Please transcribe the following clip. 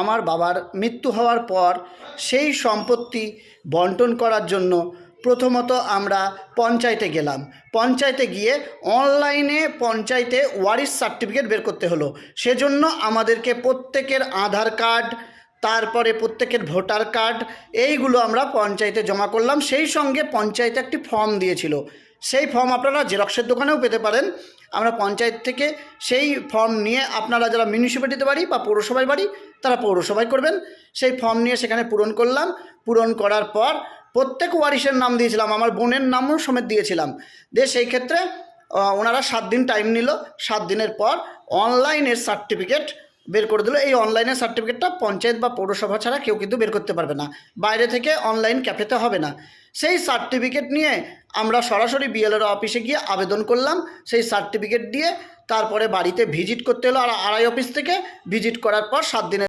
আমার বাবার মৃত্যু হওয়ার পর সেই সম্পত্তি বন্টন করার জন্য প্রথমত আমরা পঞ্চায়েতে গেলাম। পঞ্চায়েতে গিয়ে অনলাইনে পঞ্চায়েতে ওয়ারিশ সার্টিফিকেট বের করতে হলো। সেজন্য আমাদেরকে প্রত্যেকের আধার কার্ড, তারপরে প্রত্যেকের ভোটার কার্ড, এইগুলো আমরা পঞ্চায়েতে জমা করলাম। সেই সঙ্গে পঞ্চায়েতে একটি ফর্ম দিয়েছিল, সেই ফর্ম আপনারা জেরক্সের দোকানেও পেতে পারেন। আমরা পঞ্চায়েত থেকে সেই ফর্ম নিয়ে, আপনারা যারা মিউনিসিপ্যালিটিতে বাড়ি বা পৌরসভায় বাড়ি তারা পৌরসভায় করবেন, সেই ফর্ম নিয়ে সেখানে পূরণ করলাম। পূরণ করার পর প্রত্যেক ওয়ারিশের নাম দিয়েছিলাম, আমার বোনের নামও সমেত দিয়েছিলাম। দিয়ে সেই ক্ষেত্রে ওনারা 7 দিন টাইম নিল। 7 দিনের পর অনলাইনের সার্টিফিকেট বের করে দিল। এই অনলাইনের সার্টিফিকেটটা পঞ্চায়েত বা পৌরসভা ছাড়া কেউ কিন্তু বের করতে পারবে না, বাইরে থেকে অনলাইন ক্যাফেতে হবে না। সেই সার্টিফিকেট নিয়ে আমরা সরাসরি বিএলআর অফিসে গিয়ে আবেদন করলাম। সেই সার্টিফিকেট দিয়ে তারপরে বাড়িতে ভিজিট করতে হলো, আর আরআই অফিস থেকে ভিজিট করার পর 7 দিনের